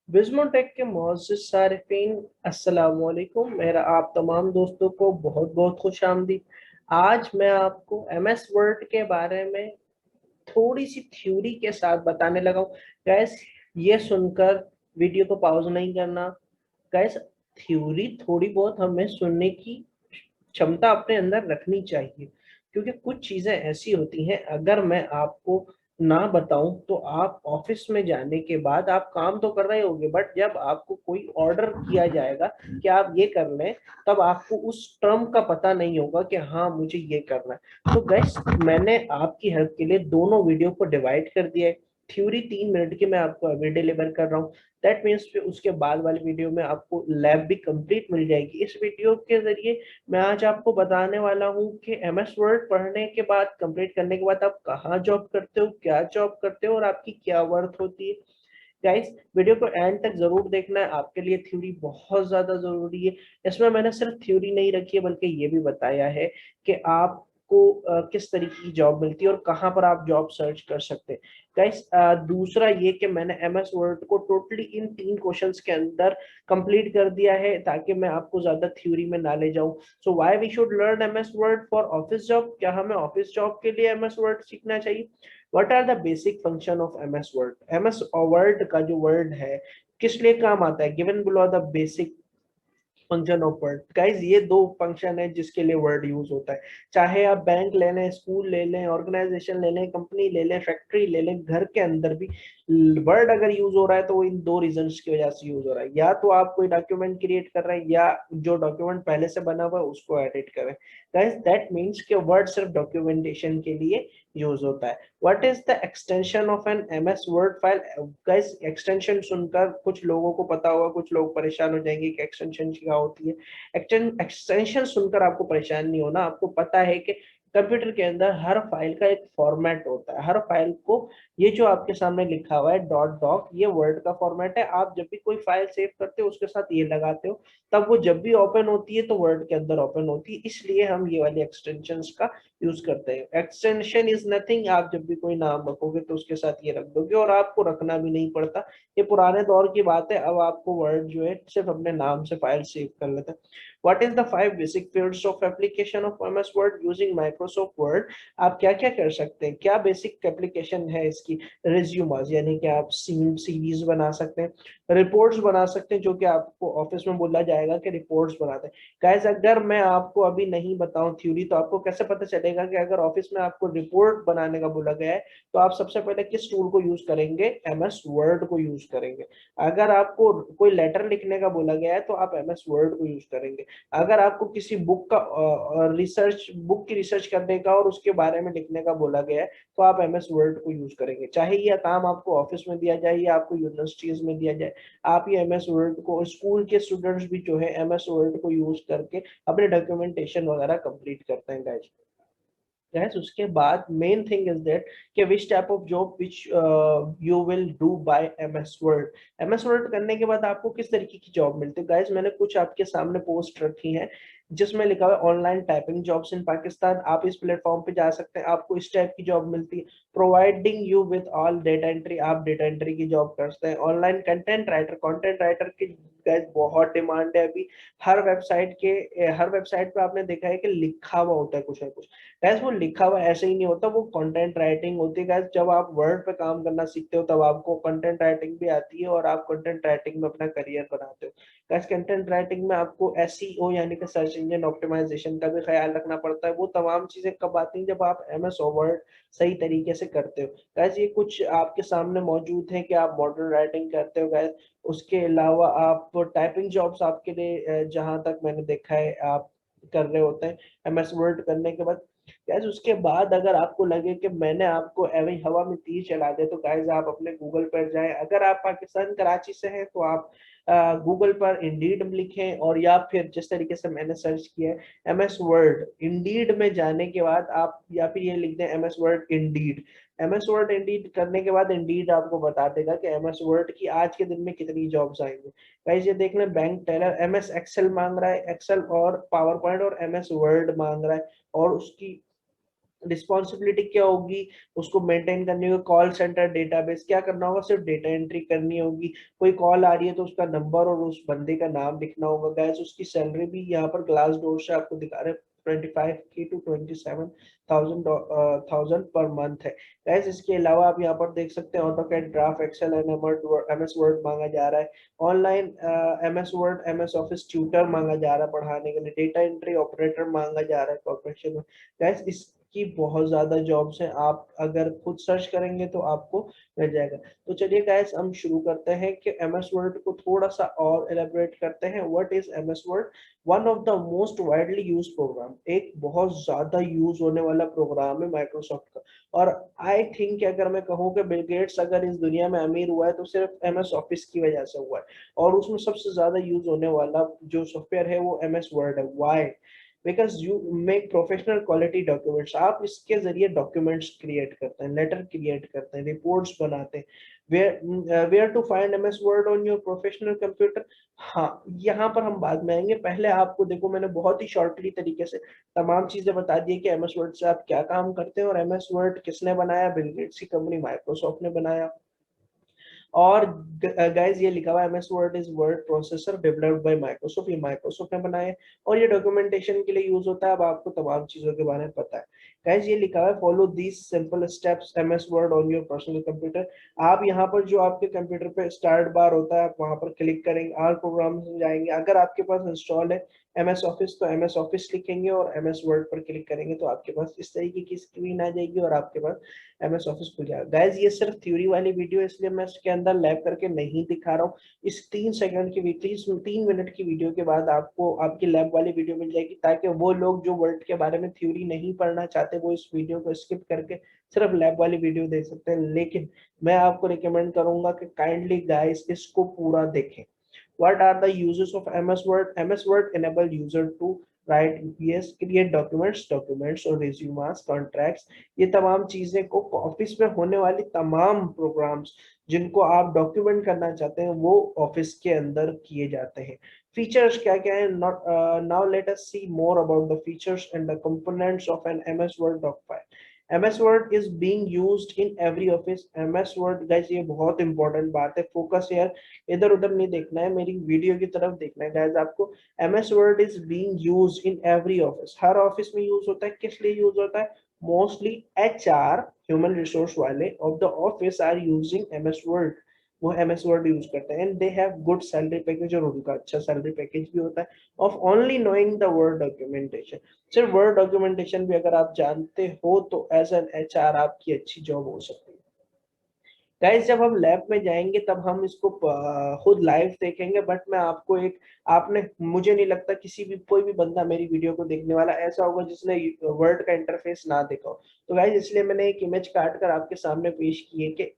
विज़्मोटेक के मोअज़्ज़िज़ सारिफ़ीन अस्सलाम वालेकुम। मेरा आप तमाम दोस्तों को बहुत बहुत खुश आमदीद। आज मैं आपको एमएस वर्ड के बारे में थोड़ी सी थ्योरी के साथ बताने लगा हूँ। गैस ये सुनकर वीडियो को पॉज नहीं करना। गैस थ्योरी थोड़ी बहुत हमें सुनने की क्षमता अपने अंदर रखनी चाहिए, क्योंकि कुछ चीजें ऐसी होती हैं अगर मैं आपको ना बताऊं तो आप ऑफिस में जाने के बाद आप काम तो कर रहे होंगे, बट जब आपको कोई ऑर्डर किया जाएगा कि आप ये कर लें, तब आपको उस टर्म का पता नहीं होगा कि हाँ मुझे ये करना है। तो गैस मैंने आपकी हेल्प के लिए दोनों वीडियो को डिवाइड कर दिया है। थ्योरी 3 मिनट की मैं आपको अभी डिलीवर कर रहा हूँ। दैट मीन्स उसके बाद वाली वीडियो में आपको लैब भी कंप्लीट मिल जाएगी। इस वीडियो के जरिए मैं आज आपको बताने वाला हूँ कि एमएस वर्ड पढ़ने के बाद, कंप्लीट करने के बाद आप कहाँ जॉब करते हो, क्या जॉब करते हो और आपकी क्या वर्थ होती है। गाइस वीडियो को एंड तक जरूर देखना है, आपके लिए थ्योरी बहुत ज्यादा जरूरी है। इसमें मैंने सिर्फ थ्योरी नहीं रखी है बल्कि ये भी बताया है कि आपको किस तरीके की जॉब मिलती है और कहाँ पर आप जॉब सर्च कर सकते हैं। गाइस दूसरा ये कि मैंने एमएस वर्ड को टोटली इन 3 क्वेश्चंस के अंदर कंप्लीट कर दिया है ताकि मैं आपको ज्यादा थ्योरी में ना ले जाऊं। So why we should learn MS Word for office job? क्या हमें ऑफिस जॉब के लिए एमएस वर्ड सीखना चाहिए? What are the basic function of MS Word? MS Word का जो वर्ड है किस लिए काम आता है? Given below the basic function of word. Guys ये दो फंक्शन है जिसके लिए वर्ड यूज होता है। चाहे आप बैंक ले लें, स्कूल ले लें, ऑर्गेनाइजेशन ले लें, कंपनी ले लें, फैक्ट्री ले लें, घर के अंदर भी वर्ड अगर यूज हो रहा है तो वो इन दो रीजंस की वजह से यूज हो रहा है। या तो आप कोई डॉक्यूमेंट क्रिएट कर रहे हैं या जो डॉक्यूमेंट पहले से बना हुआ है उसको एडिट कर रहे हैं। गाइज दैट मीन्स कि वर्ड सिर्फ डॉक्यूमेंटेशन के लिए यूज होता है। What is the extension of an MS Word file? Guys extension सुनकर कुछ लोगों को पता होगा, कुछ लोग परेशान हो जाएंगे कि एक्सटेंशन क्या होती है। एक्सटेंशन सुनकर आपको परेशान नहीं होना। आपको पता है कि कंप्यूटर के अंदर हर फाइल का एक फॉर्मेट होता है। हर फाइल को, ये जो आपके सामने लिखा हुआ है डॉट डॉक, ये वर्ड का फॉर्मेट है। आप जब भी कोई फाइल सेव करते हो उसके साथ ये लगाते हो, तब वो जब भी ओपन होती है तो वर्ड के अंदर ओपन होती है। इसलिए हम ये वाली एक्सटेंशंस का यूज करते हैं। एक्सटेंशन इज नथिंग, आप जब भी कोई नाम रखोगे तो उसके साथ ये रख दोगे और आपको रखना भी नहीं पड़ता। ये पुराने दौर की बात है, अब आपको वर्ड जो है सिर्फ अपने नाम से फाइल सेव कर लेता है। What is the 5 basic fields of application of MS word using Microsoft word? आप क्या क्या कर सकते हैं, क्या बेसिक एप्लीकेशन है इसकी? रिज्यूमर्स, यानी कि आप सीरीज बना सकते हैं, रिपोर्ट्स बना सकते हैं, जो कि आपको ऑफिस में बोला जाएगा कि रिपोर्ट्स बनाते हैं। गाइस अगर मैं आपको अभी नहीं बताऊं थ्योरी, तो आपको कैसे पता चलेगा कि अगर ऑफिस में आपको रिपोर्ट बनाने का बोला गया है तो आप सबसे पहले किस टूल को यूज करेंगे? एमएस वर्ड को यूज करेंगे। अगर आपको कोई लेटर लिखने का बोला गया है तो आप एमएस वर्ड को यूज करेंगे। अगर आपको किसी बुक का रिसर्च, बुक की रिसर्च करने का और उसके बारे में लिखने का बोला गया है तो आप एमएस वर्ड को यूज करेंगे। चाहे यह काम आपको ऑफिस में दिया जाए या आपको यूनिवर्सिटीज में दिया जाए, आप ये एमएस वर्ड को, स्कूल के स्टूडेंट्स भी जो है एमएस वर्ड को यूज करके अपने डॉक्यूमेंटेशन वगैरह कंप्लीट करते हैं। गाइस उसके बाद मेन थिंग इज दैट कि which type of job which you will do by MS Word. MS Word करने के बाद आपको किस तरीके की जॉब मिलती है? गाइस मैंने कुछ आपके सामने पोस्ट रखी है जिसमें लिखा हुआ है online typing jobs in Pakistan. आप इस प्लेटफॉर्म पे जा सकते हैं, आपको इस टाइप की जॉब मिलती है। Providing you with all data entry, आप डेटा एंट्री की जॉब करते हैं। Online content writer, content writer की गाइस बहुत डिमांड है अभी। हर वेबसाइट पे आपने देखा है कि लिखा हुआ होता है कुछ ना कुछ। गैस वो लिखा हुआ ऐसे ही नहीं होता, वो कंटेंट राइटिंग होती है। गैस जब आप वर्ड पे काम करना सीखते हो तब आपको कंटेंट राइटिंग भी आती है और आप कंटेंट राइटिंग में अपना करियर बनाते हो। गैस कंटेंट राइटिंग में आपको एसईओ यानी कि सर्च इंजन ऑप्टिमाइजेशन का भी ख्याल रखना पड़ता है। वो तमाम चीजें कब आती हैं? जब आप एमएस वर्ड सही तरीके से करते हो। गैस ये कुछ आपके सामने मौजूद है कि आप मॉडर्न राइटिंग करते हो। गैस उसके अलावा आप टाइपिंग जॉब्स आपके लिए जहां तक मैंने देखा है आप कर रहे होते हैं एमएस वर्ड करने के बाद। गाइस उसके बाद अगर आपको लगे कि मैंने आपको एवं हवा में तीर चला दे, तो गाइस आप अपने गूगल पर जाएं। अगर आप पाकिस्तान कराची से हैं तो आप गूगल पर इंडीड लिखें, और या फिर जिस तरीके से मैंने सर्च किया है एमएस वर्ड इंडीड में जाने के बाद आप या फिर ये लिख दें MS word Indeed. MS word Indeed करने के बाद इंडीड आपको बता देगा कि एमएस वर्ड की आज के दिन में कितनी जॉब्स आएंगी। गाइस ये देख लें, बैंक टेलर एमएस एक्सेल मांग रहा है, एक्सेल और पावर पॉइंट और एमएस वर्ड मांग रहा है, और उसकी रिस्पॉन्सिबिलिटी क्या होगी, उसको मेंटेन करने होगा, कॉल सेंटर डेटाबेस क्या करना होगा, सिर्फ डेटा एंट्री करनी होगी, कोई कॉल आ रही है तो उसका नंबर और उस बंदे का नाम लिखना होगा। गैस उसकी सैलरी भी यहाँ पर ग्लास डोर से आपको दिखा रहे हैं 25K to 27,000 पर मंथ है। गैस इसके अलावा आप यहाँ पर देख सकते हैं AutoCAD, draft, Excel and MS Word मांगा जा रहा है। Online MS Word, MS Office tutor मांगा जा रहा है पढ़ाने के लिए। डेटा एंट्री ऑपरेटर मांगा जा रहा है कॉर्पोरेशन में। गैस इसकी बहुत ज्यादा जॉब्स हैं, आप अगर खुद सर्च करेंगे तो आपको मिल जाएगा। तो चलिए गाइस हम शुरू करते हैं कि एमएस वर्ड को थोड़ा सा और एलेबरेट करते हैं। What is MS Word? One of the most widely use program, एक बहुत ज्यादा यूज होने वाला प्रोग्राम है माइक्रोसॉफ्ट का। और आई थिंक अगर मैं कहूँ कि बिल गेट्स अगर इस दुनिया में अमीर हुआ है तो सिर्फ एमएस ऑफिस की वजह से हुआ है। और उसमें सबसे ज्यादा यूज होने वाला जो सॉफ्टवेयर है वो एमएस वर्ड है। Why? Because you make professional quality documents. आप इसके जरिए डॉक्यूमेंट्स क्रिएट करते हैं, लेटर क्रिएट करते हैं, रिपोर्ट्स बनाते हैं। Where to find MS Word on your professional computer? हाँ, यहाँ पर हम बाद में आएंगे। पहले आपको देखो मैंने बहुत ही शॉर्टली तरीके से तमाम चीजें बता दी कि एमएस वर्ड से आप क्या काम करते हैं और एमएस वर्ड किसने बनाया। बिल गेट्स की कंपनी माइक्रोसॉफ्ट ने बनाया। और गाइस ये लिखा हुआ MS word is word processor developed by Microsoft, ये माइक्रोसॉफ्ट ने बनाया है। और ये डॉक्यूमेंटेशन के लिए यूज होता है। अब आपको तमाम चीजों के बारे में पता है। गाइस ये लिखा हुआ है follow these simple steps MS Word on your personal computer. आप यहाँ पर जो आपके कंप्यूटर पे स्टार्ट बार होता है आप वहां पर क्लिक करेंगे, आल प्रोग्राम्स में जाएंगे। अगर आपके पास इंस्टॉल है एमएस ऑफिस तो एमएस ऑफिस लिखेंगे और एमएस वर्ड पर क्लिक करेंगे तो आपके पास इस तरीके की स्क्रीन आ जाएगी और आपके पास एमएस ऑफिस खुल जाएगा। गाइस ये सिर्फ थ्योरी वाली वीडियो है इसलिए मैं इसके अंदर लैब करके नहीं दिखा रहा हूँ। इस 3 सेकंड की 3 मिनट की वीडियो के बाद आपको आपकी लैब वाली वीडियो मिल जाएगी, ताकि वो लोग जो वर्ड के बारे में थ्योरी नहीं पढ़ना चाहते वो इस वीडियो को स्किप करके सिर्फ लैब वाली वीडियो देख सकते हैं। लेकिन मैं आपको रिकमेंड करूंगा कि काइंडली गाइस इसको पूरा देखें। What are the uses of MS Word? MS Word enable user to write UPS, create documents और resumes, contracts। ये तमाम चीजें को ऑफिस में होने वाली तमाम प्रोग्राम्स जिनको आप डॉक्यूमेंट करना चाहते हैं वो ऑफिस के अंदर किए जाते हैं। फीचर्स क्या क्या है? Not now let us see more about the features and the components of an MS Word doc file. MS Word is being used in every office। MS Word guys ये बहुत इंपॉर्टेंट बात है, focus यार इधर उधर नहीं देखना है, मेरी वीडियो की तरफ देखना है गाइस आपको। MS Word is being used in every office। हर ऑफिस में यूज होता है। किस लिए यूज होता है? मोस्टली HR, ह्यूमन रिसोर्स वाले of the office are using MS Word। वो MS Word यूज करते हैं and they have good salary package और उनका अच्छा सैलरी पैकेज भी होता है of only knowing the word documentation. सिर्फ वर्ड डॉक्यूमेंटेशन भी अगर आप जानते हो तो एज एन HR आपकी अच्छी जॉब हो सकती है। गाइस जब हम लैब में जाएंगे तब हम इसको खुद लाइव देखेंगे। बट मैं आपको एक, आपने, मुझे नहीं लगता किसी भी कोई भी बंदा मेरी वीडियो को देखने वाला ऐसा होगा जिसने वर्ड का इंटरफेस ना देखा हो। तो गाइस इसलिए मैंने एक इमेज काट कर आपके सामने पेश की है कि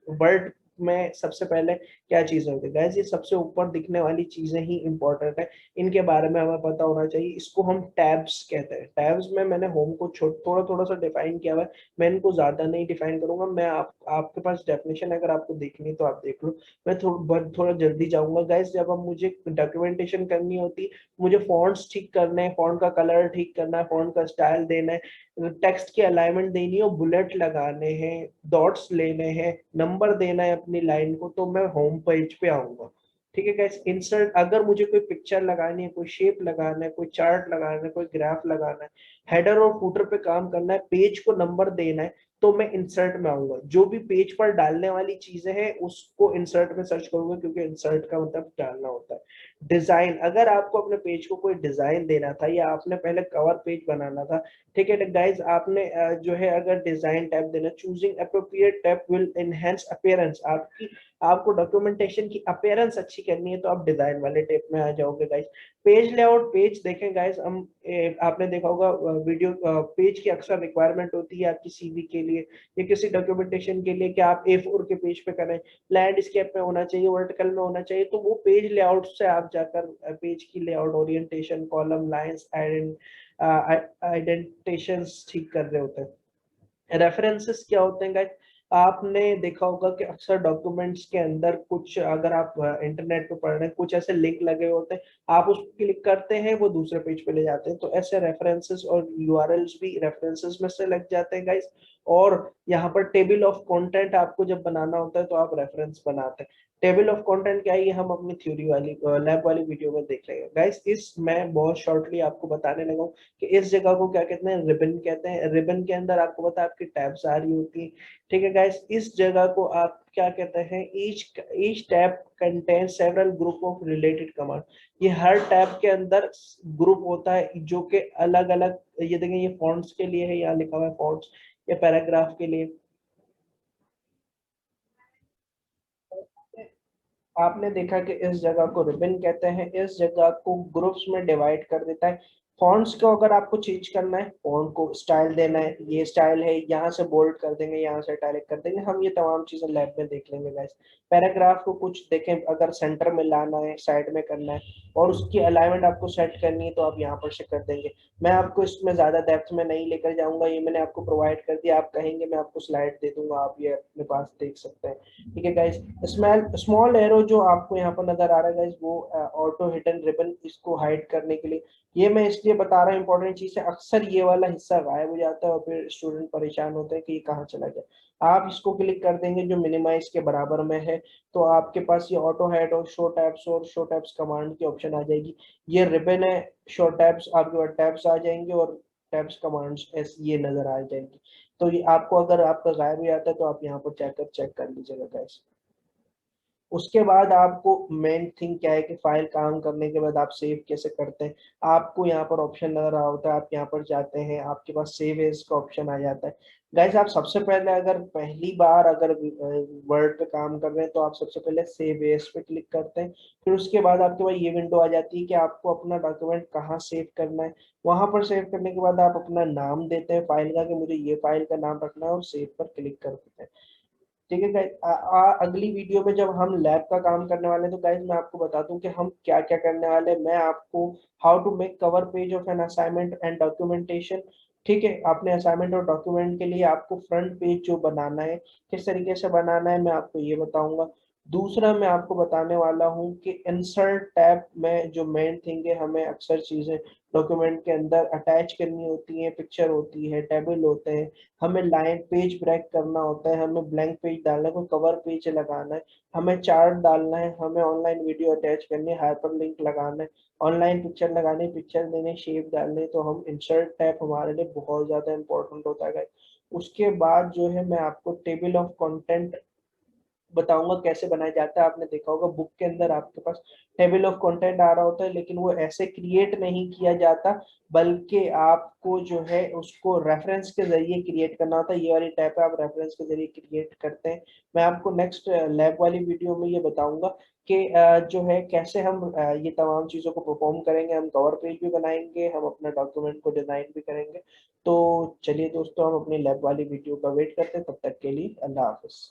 वर्ड में सबसे पहले क्या चीज होती है। गाइस ये सबसे ऊपर दिखने वाली चीजें ही इंपॉर्टेंट है, इनके बारे में हमें पता होना चाहिए। इसको हम टैब्स कहते हैं। टैब्स में मैंने होम को थोड़ा थोड़ा सा डिफाइन किया हुआ है, मैं इनको ज्यादा नहीं डिफाइन करूंगा। मैं आपके पास डेफिनेशन अगर आपको देखनी है तो आप देख लो। मैं थोड़ा जल्दी जाऊंगा। गाइस जब हम मुझे डॉक्यूमेंटेशन करनी होती, मुझे फॉन्ट्स ठीक करने हैं, फॉन्ट का कलर ठीक करना है, फॉन्ट का स्टाइल देना है, टेक्स्ट की अलाइनमेंट देनी हो, बुलेट लगाने हैं, डॉट्स लेने हैं, नंबर देना है अपनी लाइन को, तो मैं होम पेज पे आऊंगा। ठीक है गाइस। इंसर्ट, अगर मुझे कोई पिक्चर लगानी है, कोई शेप लगाना है, कोई चार्ट लगाना है, कोई ग्राफ लगाना है, हेडर और फुटर पे काम करना है, पेज को नंबर देना है, तो मैं इंसर्ट में आऊंगा। जो भी पेज पर डालने वाली चीजें हैं उसको इंसर्ट में सर्च करूंगा, क्योंकि इंसर्ट का मतलब डालना होता है। डिजाइन, अगर आपको अपने पेज को कोई डिजाइन देना था या आपने पहले कवर पेज बनाना था, ठीक है गाइस, आपने जो है अगर डिजाइन टैब देना, choosing appropriate tab will enhance appearance. आपको डॉक्यूमेंटेशन की अपीयरेंस अच्छी करनी है तो आप डिजाइन वाले टैब में आ जाओगे गाइस। पेज लेआउट, पेज देखें गाइस, हम आपने देखा होगा वीडियो, पेज की अक्सर रिक्वायरमेंट होती है आपकी सीवी के लिए या किसी डॉक्यूमेंटेशन के लिए कि आप A4 के पेज पे करें, लैंडस्केप में होना चाहिए, वर्टिकल में होना चाहिए। तो वो पेज लेआउट से आप जाकर पेज की लेआउट, ओरिएंटेशन, कॉलम, लाइंस, आइडेंटिटेशंस ठीक कर रहे होते हैं। रेफरेंसेस क्या होते हैं गाइस? आपने देखा होगा कि अक्सर डॉक्यूमेंट्स के अंदर कुछ, अगर आप इंटरनेट पे पढ़ रहे हैं, कुछ ऐसे लिंक लगे होते हैं, आप उस पर क्लिक करते हैं, वो दूसरे पेज पे ले जाते हैं। तो ऐसे रेफरेंसेस और यूआरएल्स भी रेफरेंसेस में से लग जाते हैं गाइस। और यहाँ पर टेबल ऑफ कंटेंट आपको जब बनाना होता है तो आप रेफरेंस बनाते हैं। टेबल ऑफ कंटेंट क्या है, ये हम अपनी थ्योरी वाली लैब वाली वीडियो में देख लेंगे गाइस। इस मैं बहुत शॉर्टली आपको बताने लगा हूँ कि इस जगह को क्या कहते हैं, रिबन कहते हैं। रिबन के अंदर आपको पता है आपकी टैब्स आ रही होती है, ठीक है गाइस। इस जगह को आप क्या कहते हैं, each tab contain several group of related command. ये हर टैब के अंदर ग्रुप होता है जो कि अलग अलग, ये देखें ये फॉन्ट्स के लिए है, यहाँ लिखा हुआ है फॉन्ट्स, या पैराग्राफ के लिए। आपने देखा कि इस जगह को रिबन कहते हैं, इस जगह को ग्रुप्स में डिवाइड कर देता है। फॉन्ट्स को अगर आपको चेंज करना है, फॉन्ट को स्टाइल देना है, ये स्टाइल है, यहाँ से बोल्ड कर देंगे, यहाँ से इटैलिक कर देंगे, हम ये तमाम चीजें लैब में देख लेंगे गाइस। पैराग्राफ को कुछ देखें, अगर सेंटर में लाना है, साइड में करना है, और उसकी अलाइनमेंट आपको सेट करनी है, तो आप यहाँ पर से कर देंगे। मैं आपको इसमें ज्यादा डेप्थ में नहीं लेकर जाऊंगा, ये मैंने आपको प्रोवाइड कर दिया। आप कहेंगे मैं आपको स्लाइड दे दूंगा, आप ये अपने पास देख सकते हैं। ठीक है गाइस। स्मॉल स्मॉल एरो जो आपको यहाँ पर नजर आ रहा है गाइस, वो ऑटो हिडन रिबन, इसको हाइड करने के लिए। ये मैं इसलिए बता रहा हूँ, इंपॉर्टेंट चीज है। अक्सर ये वाला हिस्सा गायब हो जाता है और फिर स्टूडेंट परेशान होते हैं कि ये कहाँ चला गया। आप इसको क्लिक कर देंगे जो मिनिमाइज के बराबर में है, तो आपके पास ये ऑटो हाइड और शो टैब्स कमांड की ऑप्शन आ जाएगी। ये रिबन है, शो टैब्स, आपके पास टैब्स आ जाएंगे और टैब्स कमांड्स ये नजर आ जाएंगी। तो ये आपको, अगर आपका गायब हो जाता है, तो आप यहाँ पर चेक कर लीजिएगा गाइस। उसके बाद आपको मेन थिंग क्या है कि फाइल काम करने के बाद आप सेव कैसे करते हैं। आपको यहाँ पर ऑप्शन नजर आ रहा होता है, आप यहाँ पर जाते हैं, आपके पास सेव एज का ऑप्शन आ जाता है। गाइस, आप सबसे पहले, अगर पहली बार अगर वर्ड पे काम कर रहे हैं, तो आप सबसे पहले सेव एज पे क्लिक करते हैं। फिर उसके बाद आपके पास ये विंडो आ जाती है कि आपको अपना डॉक्यूमेंट कहाँ सेव करना है। वहां पर सेव करने के बाद आप अपना नाम देते हैं फाइल का, कि मुझे ये फाइल का नाम रखना है, और सेव पर क्लिक कर देते हैं। ठीक है गाइस। अगली वीडियो में जब हम लैब का काम करने वाले हैं, तो गाइस मैं आपको बता दूं कि हम क्या क्या करने वाले हैं। मैं आपको how to make cover page of an assignment and documentation, ठीक है, अपने असाइनमेंट और डॉक्यूमेंट के लिए आपको फ्रंट पेज जो बनाना है, किस तरीके से बनाना है, मैं आपको ये बताऊंगा। दूसरा मैं आपको बताने वाला हूँ कि इंसर्ट टैब में जो मेन थिंग है, हमें अक्सर चीजें डॉक्यूमेंट के अंदर अटैच करनी होती है, पिक्चर होती है, टेबल होते हैं, हमें लाइन पेज ब्रेक करना होता है, हमें ब्लैंक पेज डालना है, कोई कवर पेज लगाना है, हमें चार्ट डालना है, हमें ऑनलाइन वीडियो अटैच करनी है, हाइपर लिंक लगाना है, ऑनलाइन पिक्चर लगाने, पिक्चर देने, शेप डालने, तो हम इंसर्ट टैब हमारे लिए बहुत ज्यादा इंपॉर्टेंट होता है। उसके बाद जो है मैं आपको टेबल ऑफ कंटेंट बताऊंगा कैसे बनाया जाता है। आपने देखा होगा बुक के अंदर आपके पास टेबल ऑफ कंटेंट आ रहा होता है, लेकिन वो ऐसे क्रिएट नहीं किया जाता, बल्कि आपको जो है उसको रेफरेंस के जरिए क्रिएट करना होता है। ये वाली टैब है, आप रेफरेंस के जरिए क्रिएट करते हैं। मैं आपको नेक्स्ट लैब वाली वीडियो में ये बताऊंगा कि जो है कैसे हम ये तमाम चीज़ों को परफॉर्म करेंगे। हम कवर पेज भी बनाएंगे, हम अपना डॉक्यूमेंट को डिजाइन भी करेंगे। तो चलिए दोस्तों, हम अपनी लैब वाली वीडियो का वेट करते हैं। तब तक के लिए अल्लाह हाफिज।